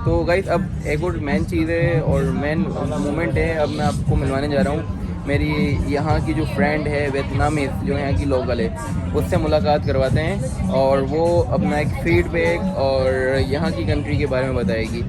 तो गाइस अब एक और मेन चीज़ है और मेन मोमेंट है, अब मैं आपको मिलवाने जा रहा हूँ मेरी यहाँ की जो फ्रेंड है वियतनामीज, जो यहाँ की लोकल है, उससे मुलाकात करवाते हैं और वो अपना एक फीडबैक और यहाँ की कंट्री के बारे में बताएगी।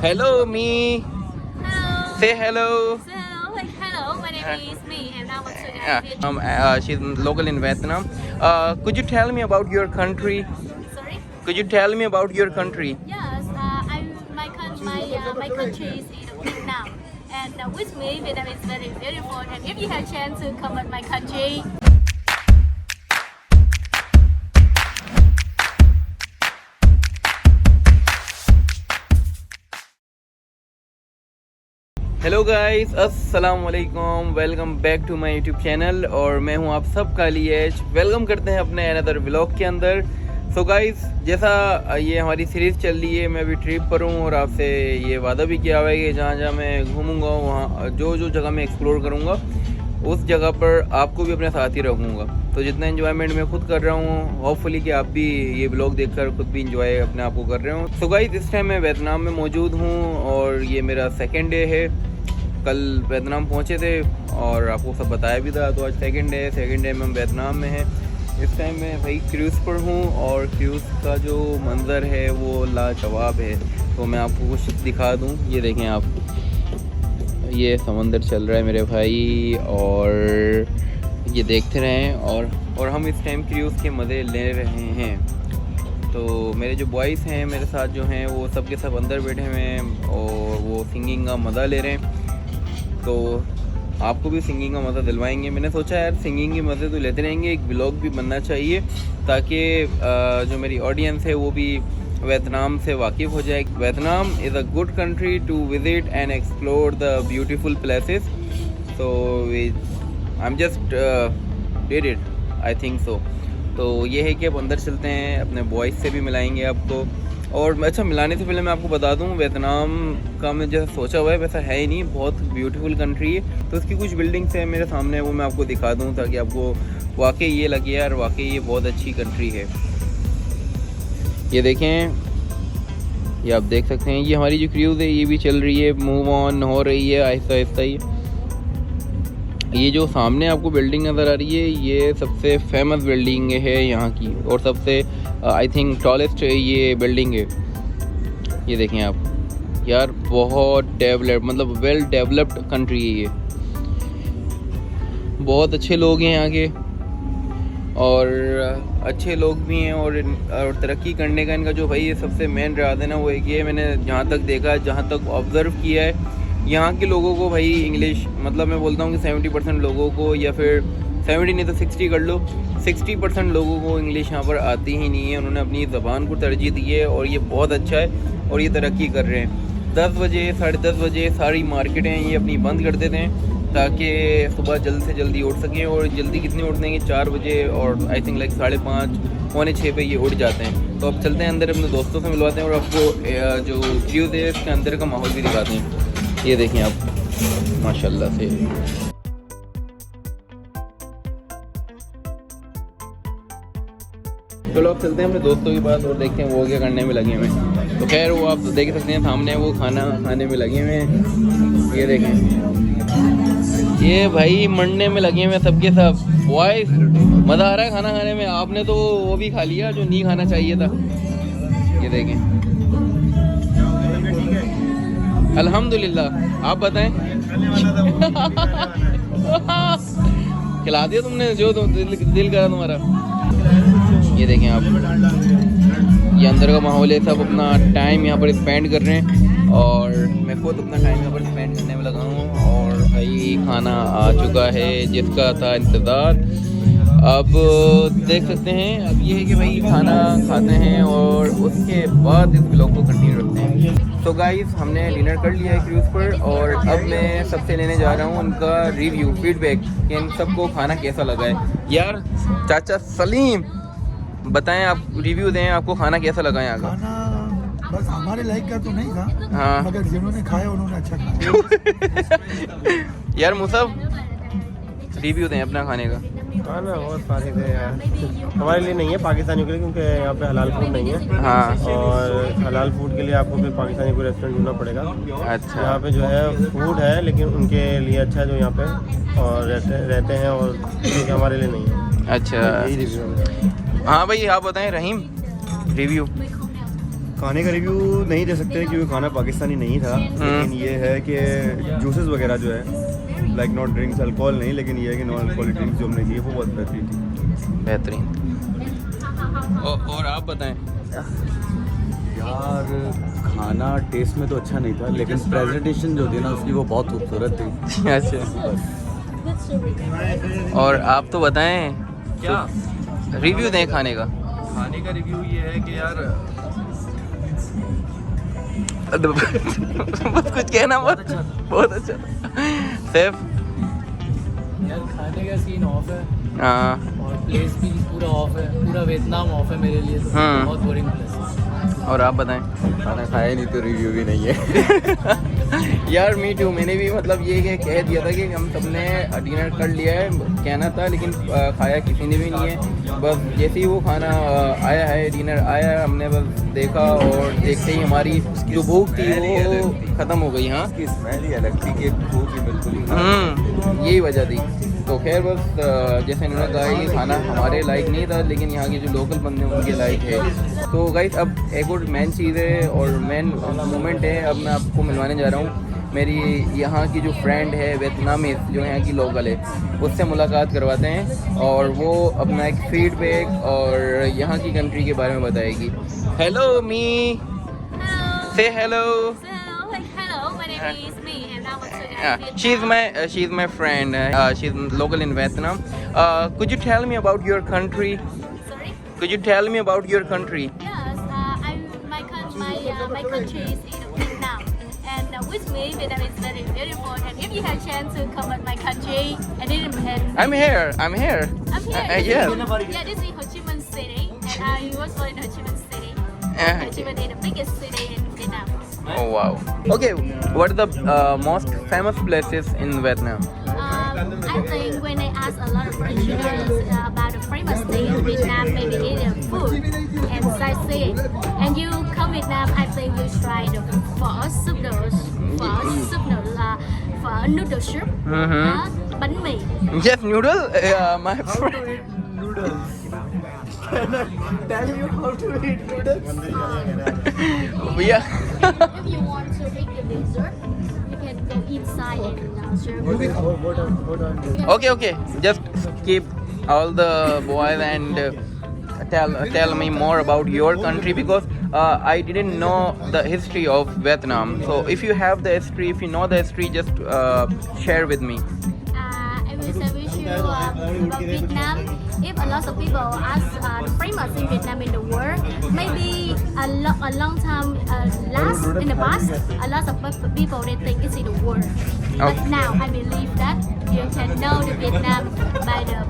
हेलो मी, से hello. Hello, my name is Me, and I'm also She's local in Vietnam. Could you tell me about your country? Sorry. Could you tell me about your country? Yes, my country is in Vietnam, and with me, Vietnam is very beautiful. And if you have chance to come to my country. Hello guys, अस्सलाम वालेकुम, welcome back to my YouTube channel और मैं हूं आप सबका लिए welcome करते हैं अपने अनदर व्लॉग के अंदर। सो गाइस, जैसा ये हमारी सीरीज़ चल रही है, मैं अभी ट्रिप पर हूं और आपसे ये वादा भी किया हुआ है कि जहां जहां मैं घूमूंगा, वहां जो जो जगह मैं एक्सप्लोर करूंगा उस जगह पर आपको भी अपने साथ ही रखूँगा। तो जितना एंजॉयमेंट मैं खुद कर रहा हूँ, होपफुली कि आप भी ये व्लॉग देखकर खुद भी इंजॉय अपने आप को कर रहे हो। सो गाइस, इस टाइम मैं वियतनाम में मौजूद हूँ और ये मेरा सेकेंड डे है। कल वियतनाम पहुँचे थे और आपको सब बताया भी था, तो आज सेकेंड डे में हम वियतनाम में हैं। इस टाइम मैं भाई क्रूज़ पर हूँ और क्रूज़ का जो मंज़र है वो लाजवाब है। तो मैं आपको कुछ दिखा दूँ, ये देखें आप, ये समंदर चल रहा है मेरे भाई और ये देखते रहें और हम इस टाइम क्रूज़ के मज़े ले रहे हैं। तो मेरे जो बॉयज़ हैं मेरे साथ जो हैं वो सब के सब अंदर बैठे हुए हैं और वो सिंगिंग का मज़ा ले रहे हैं। तो आपको भी सिंगिंग का मज़ा दिलवाएंगे। मैंने सोचा यार सिंगिंग के मज़े तो लेते रहेंगे, एक व्लॉग भी बनना चाहिए ताकि जो मेरी ऑडियंस है वो भी वियतनाम से वाकिफ़ हो जाए। Vietnam is a good country to visit and explore the beautiful places. So I am just did it, I think so. तो ये है कि अब अंदर चलते हैं, अपने बॉयज़ से भी मिलाएंगे आपको। और अच्छा, मिलाने से पहले मैं आपको बता दूं, वियतनाम का मैं जैसा सोचा हुआ है वैसा है ही नहीं, बहुत ब्यूटीफुल कंट्री है। तो उसकी कुछ बिल्डिंग्स हैं मेरे सामने, वो मैं आपको दिखा दूं ताकि आपको वाकई ये लगे यार वाकई ये बहुत अच्छी कंट्री है। ये देखें, ये आप देख सकते हैं, ये हमारी जो क्रूज़ है ये भी चल रही है, मूव ऑन हो रही है आहिस्ता आहिस्ता ही। ये जो सामने आपको बिल्डिंग नज़र आ रही है ये सबसे फेमस बिल्डिंग है यहाँ की और सबसे आई थिंक टॉलेस्ट ये बिल्डिंग है। ये देखें आप यार, बहुत डेवलप मतलब वेल डेवलप्ड कंट्री है ये। बहुत अच्छे लोग हैं यहाँ के और अच्छे लोग भी हैं और तरक्की करने का इनका जो भाई ये सबसे मेन राज है ना, वो एक ये मैंने जहाँ तक देखा, जहाँ तक ऑब्ज़र्व किया है, यहाँ के लोगों को भाई इंग्लिश, मतलब मैं बोलता हूँ कि 70% लोगों को, या फिर 70 नहीं तो 60 कर लो, 60% लोगों को इंग्लिश यहाँ पर आती ही नहीं है। उन्होंने अपनी ज़बान को तरजीह दी है और ये बहुत अच्छा है और ये तरक्की कर रहे हैं। 10 बजे 10:30 बजे सारी मार्केटें ये अपनी बंद कर देते हैं ताकि सुबह जल्द से जल्दी उठ सकें। और जल्दी कितने उठ देंगे, 4 बजे और आई थिंक लाइक 5:30 पौने 6 पे ये उठ जाते हैं। तो अब चलते हैं अंदर, अपने दोस्तों से मिलवाते हैं और आपको जो क्रूज़ है इसके अंदर का माहौल भी दिखाते हैं। ये देखें आप, माशाल्लाह से। चलो अब चलते हैं अपने दोस्तों के पास और देखते हैं वो क्या करने में लगे हुए हैं। तो खैर वो आप देख सकते हैं सामने वो खाना खाने में लगे हुए हैं। ये देखें, ये भाई मरने में लगे हुए हैं सबके सब। बॉयज मज़ा आ रहा है खाना खाने में। आपने तो वो भी खा लिया जो नहीं खाना चाहिए था। ये देखें, अल्हम्दुलिल्लाह। आप बताएं खिला दिया तुमने जो दिल करा तुम्हारा। ये देखें आप, ये अंदर का माहौल है, सब अपना टाइम यहाँ पर स्पेंड कर रहे हैं और मैं खुद अपना टाइम यहाँ पर स्पेंड करने में लगा हूँ। और भाई खाना आ चुका है जिसका था इंतज़ार। अब देख सकते हैं, अब ये है कि भाई खाना खाते हैं और उसके बाद इस ब्लॉग को कंटिन्यू रखते हैं। तो गाइस, हमने डिनर कर लिया है क्रूज़ पर और अब मैं सबसे लेने जा रहा हूँ उनका रिव्यू, फीडबैक कि इन सबको खाना कैसा लगा है। यार चाचा सलीम, बताएं आप, रिव्यू दें, आपको खाना कैसा लगा यहाँ का? खाना बस हमारे लाइक का तो नहीं था, हाँ, मगर जिन्होंने खाया उन्होंने अच्छा खाया। यार मुसब, रिव्यू दें अपना खाने का। खाना बहुत सारे थे यार, हमारे लिए नहीं है, पाकिस्तानियों के लिए, क्योंकि यहाँ पे हलाल फूड नहीं है। हाँ और हलाल फूड के लिए आपको फिर पाकिस्तानी कोई रेस्टोरेंट ढूंढना पड़ेगा। अच्छा यहाँ पे जो है फूड है, लेकिन उनके लिए अच्छा है जो यहाँ पे और रहते हैं, और क्योंकि हमारे लिए नहीं है। अच्छा यही रिव्यू है। हाँ भाई आप बताएं रहीम रिव्यू। खाने का रिव्यू नहीं दे सकते क्योंकि खाना पाकिस्तानी नहीं था, लेकिन ये है कि जूसेस वगैरह जो है लाइक नॉट ड्रिंक्स, अल्कोहल नहीं, लेकिन ये है कि नॉन अल्कोहलिक ड्रिंक्स जो हमने की वो बहुत बेहतरीन थी। बेहतरीन। और आप बताएं। यार खाना टेस्ट में तो अच्छा नहीं था, लेकिन प्रेजेंटेशन जो थी ना उसकी वो बहुत खूबसूरत थी। अच्छा और आप तो बताएं क्या रिव्यू दें खाने का। खाने का रिव्यू ये है कि यार बस कुछ कहना बहुत अच्छा सैफ। यार खाने का सीन ऑफ है हाँ और प्लेस भी पूरा ऑफ है, पूरा वियतनाम ऑफ है मेरे लिए, तो बहुत बोरिंग प्लेस है। और आप बताएं। खाना खाया नहीं तो रिव्यू भी नहीं है। यार मी टू, मैंने भी मतलब ये कह दिया था कि हम सबने डिनर कर लिया है, कहना था, लेकिन खाया किसी ने भी नहीं है। बस जैसे ही वो खाना आया है, डिनर आया है, हमने बस देखा और देखते ही हमारी जो भूख थी वो ख़त्म हो गई। हाँ इसकी स्मेल ही अलग थी कि भूख ही बिल्कुल ही यही वजह थी। तो खैर बस जैसे इन्होंने कहा कि खाना हमारे लायक नहीं था, लेकिन यहाँ के जो लोकल बंदे हैं उनके लायक है। तो गाइस अब एक और मेन चीज़ है और मेन मोमेंट है, अब मैं आपको मिलवाने जा रहा हूँ मेरी यहाँ की जो फ्रेंड है वियतनामीज, जो यहाँ की लोकल है, उससे मुलाकात करवाते हैं और वो अपना एक फीडबैक और यहाँ की कंट्री के बारे में बताएगी। हेलो मी, से hello. Hello, my name is Me, and I was She's my friend. She's local in Vietnam. Could you tell me about your country? Sorry. Could you tell me about your country? Yes, my country is in Vietnam, and with me, Vietnam is very beautiful. And if you have chance to come at my country, I'm here. I'm here. Yes. Yeah, this is Ho Chi Minh City, and I was born in Ho Chi Minh City. Ho Chi Minh is the biggest city in Vietnam. Oh wow. Okay, what are the most famous places in Vietnam? I think when I ask a lot of questions about the famous thing in Vietnam, maybe eating food and sightseeing. And you come Vietnam, I think you try the phở soup noodles, phở noodle soup, bánh mì. Yes, noodle. My friend. noodles. Can I tell you how to eat noodles? Yeah. If you want to make the dessert, you can go inside and serve. Okay. Just keep all the boys and tell me more about your country, because I didn't know the history of Vietnam. So if you have the history, if you know the history, just share with me. I will share with you about Vietnam. If a lot of people ask the famous in Vietnam in the world, maybe a long time in the past, a lot of people they think it's in the world. But now I believe that you can know the Vietnam by the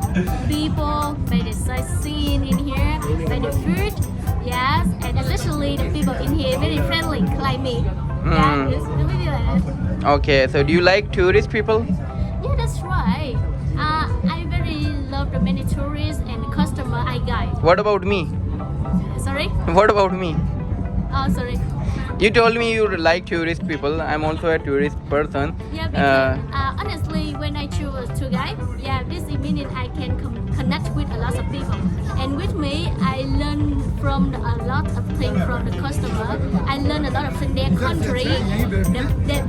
people, by the sightseeing in here, by the food, yes, and especially the people in here very friendly like me. Yeah, it's really good. Okay, so do you like tourist people? Yeah, that's right. I very love the many tourists and customer I guide. What about me? Sorry? What about me? Oh, sorry. You told me you like tourist people. I'm also a tourist person. Yeah, because honestly, when I choose to guide, yeah, this means I can connect with a lot of people. And with me, I learn from a lot of things from the customer. I learn a lot of things their country,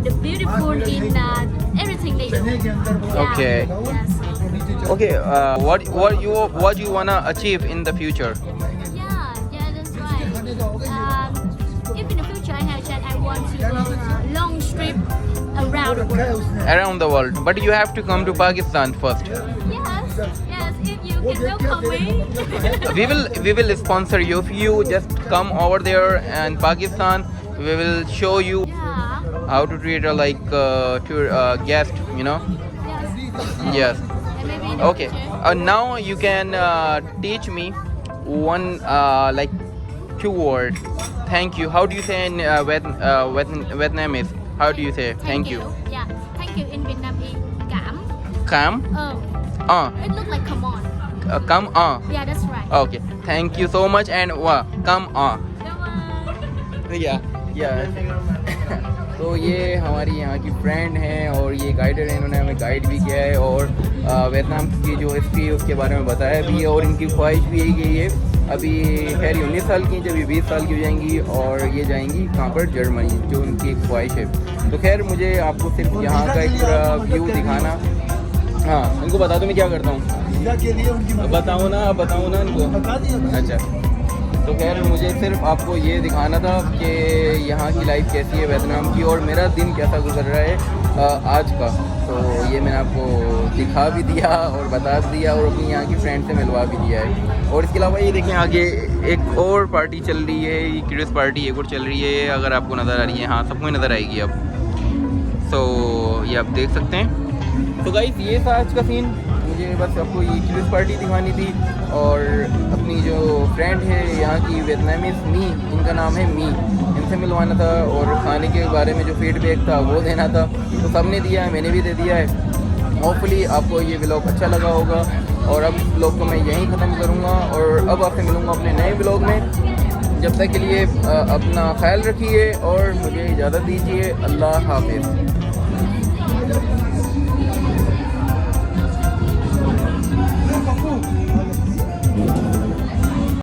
the beautiful in everything they do. Yeah, Okay. Yes. Okay, what you wanna achieve in the future? Yeah, that's right. If in the future I have chance, I want to go long trip around the world. Around the world, but you have to come to Pakistan first. Yes, if you can welcome me. We will sponsor you if you just come over there in Pakistan. We will show you Yeah, how to treat a tour guest. You know. yes. Yes. And maybe in the Okay. future. Now you can teach me one two words. Thank you. How do you say in Vietnamese? How do you say thank you? Yeah, thank you in Vietnam is cảm. Cảm. It looks like come on. Come on. Yeah, that's right. Okay, thank you so much and wow, come on. Come on. या तो ये हमारी यहाँ की friend हैं और ये guider हैं, इन्होंने हमें गाइड भी किया है और वियतनाम की जो हिस्ट्री है उसके बारे में बताया भी है और इनकी ख्वाहिश भी यही गई है. अभी खैर 19 साल की, जब ये 20 साल की हो जाएंगी और ये जाएंगी कहाँ पर, जर्मनी, जो उनकी एक ख्वाहिश है. तो खैर मुझे आपको सिर्फ यहाँ का एक पूरा व्यू दिखाना. हाँ, इनको बता दो मैं क्या करता हूँ. वीजा के लिए उनकी बताओ ना इनको. बता दिया. अच्छा, तो खैर मुझे सिर्फ आपको ये दिखाना था कि यहाँ की लाइफ कैसी है वियतनाम की और मेरा दिन कैसा गुजर रहा है आज का. तो ये मैंने आपको दिखा भी दिया और बता भी दिया और अपनी यहाँ की फ्रेंड से मिलवा भी दिया है. और इसके अलावा ये देखें आगे एक और पार्टी चल रही है, ये क्रिस पार्टी एक और चल रही है, अगर आपको नज़र आ रही है. हाँ, सबको नज़र आएगी अब. तो ये आप देख सकते हैं. तो गाइस ये था आज का सीन. मुझे बस आपको ये क्रिस पार्टी दिखानी थी और अपनी जो फ्रेंड है यहाँ की वियतनामीज मी, इनका नाम है मी, इनसे मिलवाना था और खाने के बारे में जो फीडबैक था वो देना था. तो सब ने दिया है, मैंने भी दे दिया है. होपफुली आपको ये व्लॉग अच्छा लगा होगा और अब व्लॉग को मैं यहीं ख़त्म करूँगा और अब आपसे मिलूँगा अपने नए व्लॉग में. जब तक के लिए अपना ख्याल रखिए और मुझे इजाज़त दीजिए. अल्लाह हाफिज़.